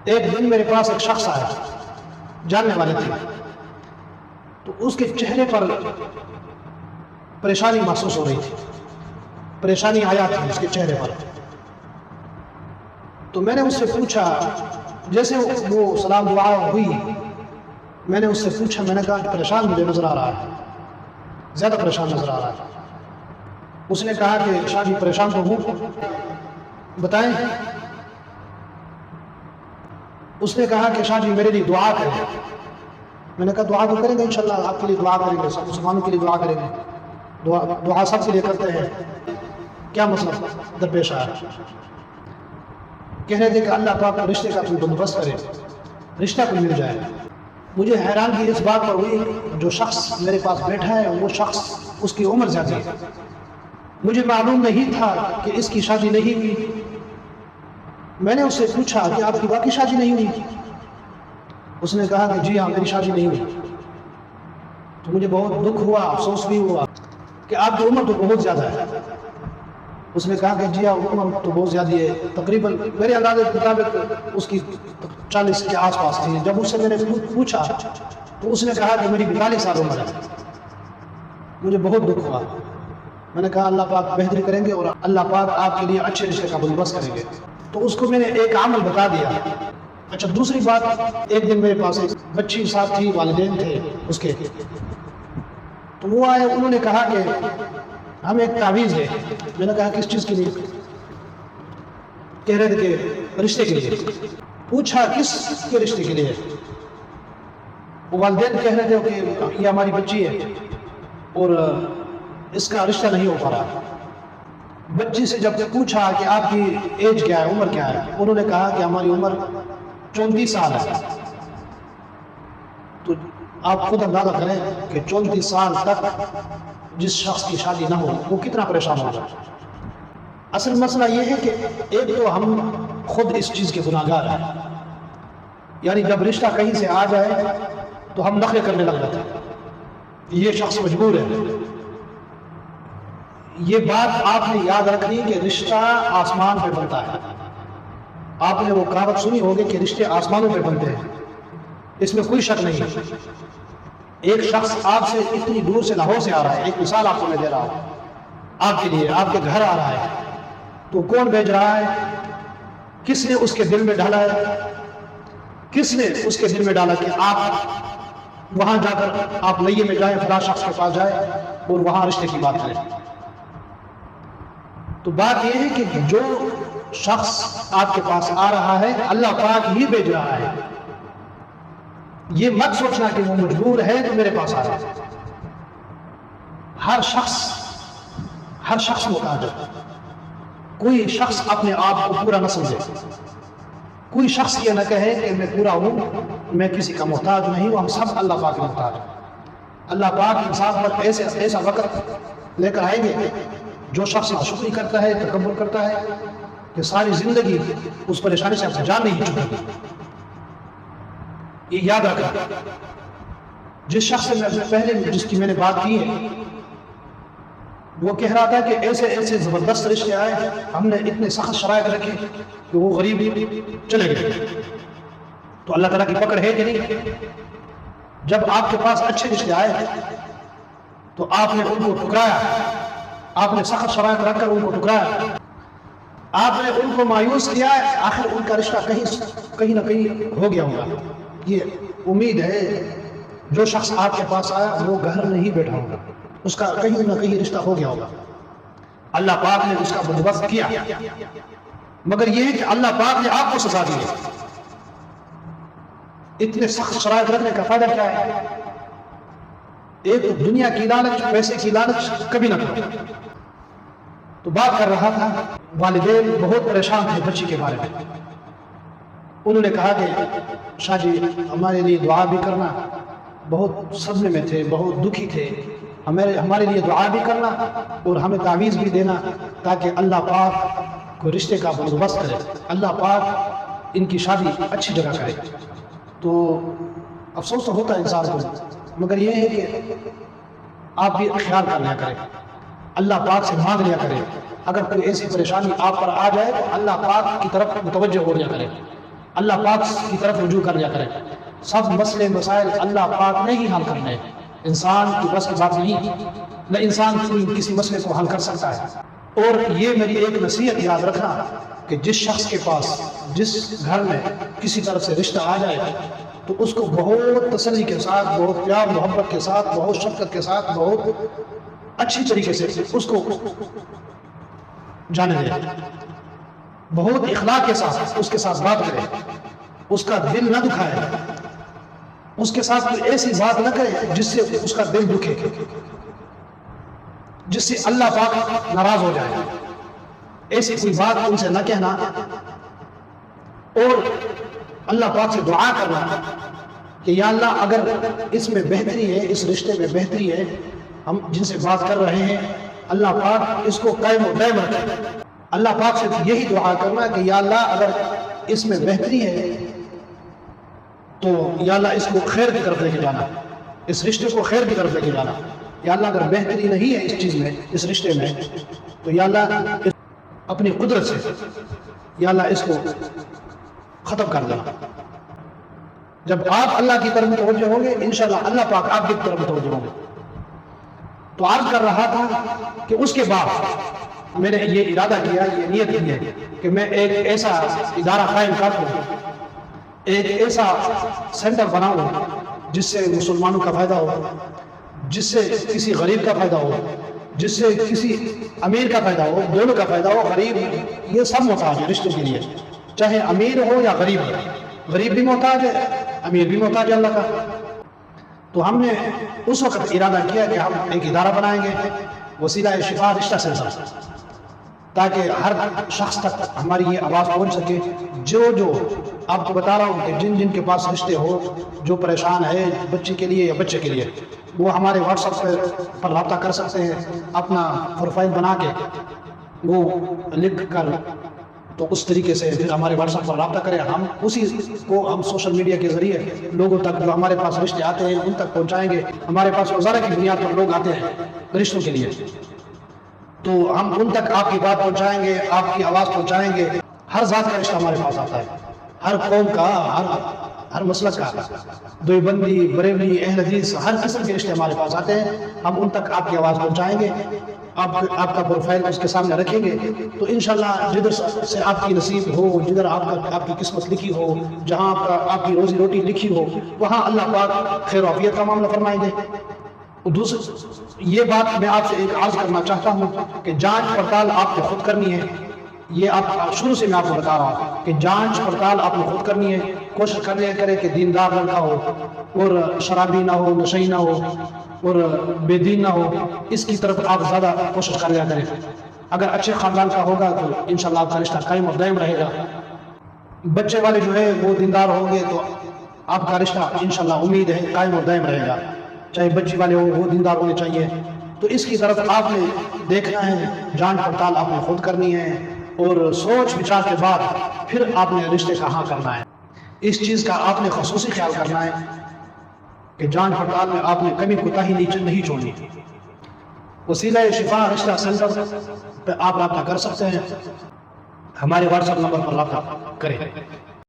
ایک دن میرے پاس ایک شخص آیا، جاننے والے تھے، تو اس کے چہرے پر پریشانی محسوس ہو رہی تھی، پریشانی آیا تھی اس کے چہرے پر۔ تو میں نے اس سے پوچھا، جیسے وہ سلام دعا ہوئی، میں نے اس سے پوچھا، میں نے کہا پریشان مجھے نظر آ رہا ہے، زیادہ پریشان نظر آ رہا ہے۔ اس نے کہا کہ شاہ جی پریشان تو ہوں، بتائیں۔ اس نے کہا کہ شاہ جی میرے لیے دعا کریں۔ میں نے کہا دعا تو کریں گے انشاءاللہ، آپ کے لیے دعا کریں گے، سب مسلمانوں کے لیے دعا کریں گے، دعا سب کے لیے کرتے ہیں۔ کیا مسئلہ درپیش آیا؟ کہہ رہے تھے کہ اللہ پاک رشتے کا کوئی بندوبست کرے، رشتہ کوئی مل جائے۔ مجھے حیرانگی اس بات پر ہوئی، جو شخص میرے پاس بیٹھا ہے وہ شخص، اس کی عمر زیادہ ہے، مجھے معلوم نہیں تھا کہ اس کی شادی نہیں ہوئی۔ میں نے اس سے پوچھا کہ آپ کی واقعی شادی نہیں ہوئی؟ اس نے کہا کہ جی ہاں میری شادی نہیں ہوئی۔ تو مجھے بہت دکھ ہوا، افسوس بھی ہوا کہ آپ کی عمر تو بہت زیادہ ہے۔ اس نے کہا کہ جی ہاں عمر تو بہت زیادہ ہے، تقریباً میرے اندازے کے مطابق اس کی 40 کے آس پاس تھی۔ جب اس سے میں نے پوچھا تو اس نے کہا کہ میری 42 سال عمر ہے۔ مجھے بہت دکھ ہوا۔ میں نے کہا اللہ پاک بہتری کریں گے اور اللہ پاک آپ کے لیے اچھے رشتے کا بندوبست کریں گے۔ تو اس کو میں نے ایک عمل بتا دیا۔ اچھا دوسری بات، ایک دن میرے پاس ایک بچی ساتھ تھی، والدین تھے اس کے، تو وہ آئے، انہوں نے کہا کہ ہمیں ایک تعویذ ہے۔ میں نے کہا کس چیز کے لیے؟ کہہ رہے تھے کہ رشتے کے لیے۔ پوچھا کس کے رشتے کے لیے؟ وہ والدین کہہ رہے تھے کہ یہ ہماری بچی ہے اور اس کا رشتہ نہیں ہو پا رہا۔ بچی سے جب پوچھا کہ آپ کی ایج کیا ہے، عمر کیا ہے، انہوں نے کہا کہ ہماری عمر 34 سال ہے۔ تو آپ خود اندازہ کریں کہ 34 سال تک جس شخص کی شادی نہ ہو وہ کتنا پریشان ہوگا۔ اصل مسئلہ یہ ہے کہ ایک تو ہم خود اس چیز کے گناہگار ہیں، یعنی جب رشتہ کہیں سے آ جائے تو ہم نخرے کرنے لگ جاتے ہیں، یہ شخص مجبور ہے۔ یہ بات آپ نے یاد رکھنی کہ رشتہ آسمان پہ بنتا ہے۔ آپ نے وہ کہاوت سنی ہوگی کہ رشتے آسمانوں پہ بنتے ہیں، اس میں کوئی شک نہیں ہے۔ ایک شخص آپ سے اتنی دور سے لاہور سے آ رہا ہے، ایک مثال آپ کو میں دے رہا ہوں، آپ کے لیے، آپ کے گھر آ رہا ہے، تو کون بھیج رہا ہے؟ کس نے اس کے دل میں ڈالا ہے؟ کس نے اس کے دل میں ڈالا کہ آپ وہاں جا کر آپ لئیے میں جائیں، فلاں شخص کے پاس جائیں اور وہاں رشتے کی بات کریں؟ تو بات یہ ہے کہ جو شخص آپ کے پاس آ رہا ہے اللہ پاک ہی بھیج رہا ہے۔ یہ مت سوچنا کہ وہ مجبور ہے تو میرے پاس آ رہا ہے۔ ہر شخص محتاج ہے۔ کوئی شخص اپنے آپ کو پورا نہ سمجھے، کوئی شخص یہ نہ کہے کہ میں پورا ہوں، میں کسی کا محتاج نہیں ہوں، ہم سب اللہ پاک کے محتاج ہیں۔ اللہ پاک انسان پر ایسا وقت لے کر آئیں گے، جو شخص ناشکری کرتا ہے، تکبر کرتا ہے، کہ ساری زندگی اس پریشانی سے اپنی جان نہیں چھوڑے گی۔ یہ یاد رکھنا۔ جس شخص سے پہلے جس کی میں نے بات کی ہے، وہ کہہ رہا تھا کہ ایسے زبردست رشتے آئے، ہم نے اتنے سخت شرائط رکھے کہ وہ غریب چلے گئے۔ تو اللہ تعالیٰ کی پکڑ ہے کہ نہیں؟ جب آپ کے پاس اچھے رشتے آئے تو آپ نے ان کو ٹکرایا، آپ نے سخت شرائط رکھ کر ان کو ٹکرایا، آپ نے ان کو مایوس کیا، آخر ان کا رشتہ کہیں نہ کہیں ہو گیا ہوگا۔ یہ امید ہے جو شخص آپ کے پاس آیا وہ گھر نہیں بیٹھا ہوگا، اس کا کہیں نہ کہیں رشتہ ہو گیا ہوگا۔ اللہ پاک نے اس کا بندوبست کیا، مگر یہ ہے کہ اللہ پاک نے آپ کو سزا دی ہے۔ اتنے سخت شرائط رکھنے کا فائدہ کیا ہے؟ ایک دنیا کی لالچ، پیسے کی لالچ کبھی نہ کرو۔ تو بات کر رہا تھا، والدین بہت پریشان تھے بچی کے بارے میں۔ انہوں نے کہا کہ شاہ جی ہمارے لیے دعا بھی کرنا، بہت صدمے میں تھے، بہت دکھی تھے، ہمارے لیے دعا بھی کرنا اور ہمیں تعویذ بھی دینا تاکہ اللہ پاک کو رشتے کا بندوبست کرے، اللہ پاک ان کی شادی اچھی جگہ کرے۔ تو افسوس تو ہوتا ہے انسان کو، مگر یہ ہے کہ آپ بھی خیال کر لیا کریں، اللہ پاک سے مانگ لیا کریں۔ اگر کوئی ایسی پریشانی آپ پر آ جائے تو اللہ پاک کی طرف متوجہ ہو لیا کریں، اللہ پاک کی طرف رجوع کر لیا کریں. سب مسئلے مسائل اللہ پاک نے ہی حل کرنے ہیں، انسان کی بس کی بات نہیں، نہ انسان کسی مسئلے کو حل کر سکتا ہے. اور یہ میری ایک نصیحت یاد رکھنا کہ جس شخص کے پاس جس گھر میں کسی طرف سے رشتہ آ جائے تو اس کو بہت تسلی کے ساتھ، بہت پیار محبت کے ساتھ، بہت شفقت کے ساتھ، بہت اچھی طریقے سے اس کو جانے دے، بہت اخلاق کے ساتھ اس کے ساتھ بات کرے، اس کا دل نہ دکھائے، اس کے ساتھ کوئی ایسی بات نہ کرے جس سے اس کا دل دکھے، جس سے اللہ پاک ناراض ہو جائے. ایسی کوئی بات ان سے نہ کہنا، اور اللہ پاک سے دعا کرنا کہ یا اللہ اگر اس میں بہتری ہے، اس رشتے میں بہتری ہے، ہم جن سے بات کر رہے ہیں، اللہ پاک اس کو قائم و دائم رکھے. اللہ پاک سے یہی دعا کرنا کہ یا اللہ اگر اس میں بہتری ہے تو یا اللہ اس کو خیر کی طرف لے کے جانا، اس رشتے کو خیر کی طرف لے کے جانا. یا اللہ اگر بہتری نہیں ہے اس چیز میں، اس رشتے میں، تو یا اللہ اپنی قدرت سے یا اللہ اس کو ختم کر دینا. جب آپ اللہ کی طرف متوجہ ہوں گے انشاءاللہ اللہ پاک آپ کی طرف متوجہ ہوں گے. تو عرض کر رہا تھا کہ اس کے بعد میں نے یہ ارادہ کیا، یہ نیت کی ہے کہ میں ایک ایسا ادارہ قائم کر دوں، ایک ایسا سینٹر بناؤں جس سے مسلمانوں کا فائدہ ہو، جس سے کسی غریب کا فائدہ ہو، جس سے کسی امیر کا فائدہ ہو، دونوں کا فائدہ ہو. غریب یہ سب محتاج ہے رشتے کے لیے، چاہے امیر ہو یا غریب ہو، غریب بھی محتاج ہے، امیر بھی محتاج ہے اللہ کا. تو ہم نے اس وقت ارادہ کیا کہ ہم ایک ادارہ بنائیں گے، وسیلہ شفا رشتہ سینٹر، تاکہ ہر شخص تک ہماری یہ آواز پہنچ سکے. جو آپ کو بتا رہا ہوں کہ جن کے پاس رشتے ہو، جو پریشان ہے بچی کے لیے یا بچے کے لیے، وہ ہمارے واٹس ایپ پر رابطہ کر سکتے ہیں. اپنا پروفائل بنا کے وہ لکھ کر تو اس طریقے سے پھر ہمارے واٹس ایپ پر رابطہ کریں. ہم اسی کو ہم سوشل میڈیا کے ذریعے لوگوں تک جو ہمارے پاس رشتے آتے ہیں ان تک پہنچائیں گے. ہمارے پاس روزانہ کی بنیاد پر لوگ آتے ہیں رشتوں کے لیے، تو ہم ان تک آپ کی بات پہنچائیں گے، آپ کی آواز پہنچائیں گے. ہر ذات کا رشتہ ہمارے پاس آتا ہے، ہر قوم کا، ہر مسلک کا، دیوبندی، بریلوی، اہل حدیث، ہر قسم کے رشتے ہمارے پاس آتے ہیں. ہم ان تک آپ کی آواز پہنچائیں گے، آپ کا پروفائل اس کے سامنے رکھیں گے. تو انشاءاللہ جدھر سے آپ کی نصیب ہو، جدھر آپ کی قسمت لکھی ہو، جہاں آپ کی روزی روٹی لکھی ہو، وہاں اللہ پاک خیر و عافیت کا معاملہ فرمائیں گے. یہ بات میں آپ سے ایک عرض کرنا چاہتا ہوں کہ جانچ پڑتال آپ کو خود کرنی ہے. یہ آپ شروع سے میں آپ کو بتا رہا ہوں کہ جانچ پڑتال آپ نے خود کرنی ہے. کوشش کرے کہ دیندار لڑکا ہو اور شرابی نہ ہو، نشئی نہ ہو اور بے دین نہ ہو. اس کی طرف آپ زیادہ کوشش کر لیا کریں. اگر اچھے خاندان کا ہوگا تو انشاءاللہ آپ کا رشتہ قائم اور دائم رہے گا. بچے والے جو ہے وہ دیندار ہوں گے تو آپ کا رشتہ انشاءاللہ امید ہے قائم اور دائم رہے گا. چاہے بچی والے ہو وہ دیندار ہونے چاہیے. تو اس کی طرف آپ نے دیکھنا ہے، جانچ پڑتال آپ نے خود کرنی ہے اور سوچ وچار کے بعد پھر آپ نے رشتے کا ہاں کرنا ہے. اس چیز کا آپ نے خصوصی خیال کرنا ہے کہ جانچ پڑتال میں آپ نے کمی کوتاہی نہیں چھوڑنی. وسیلہ شفا رشتہ سینٹر پہ آپ رابطہ کر سکتے ہیں، ہمارے واٹس ایپ نمبر پر رابطہ کریں.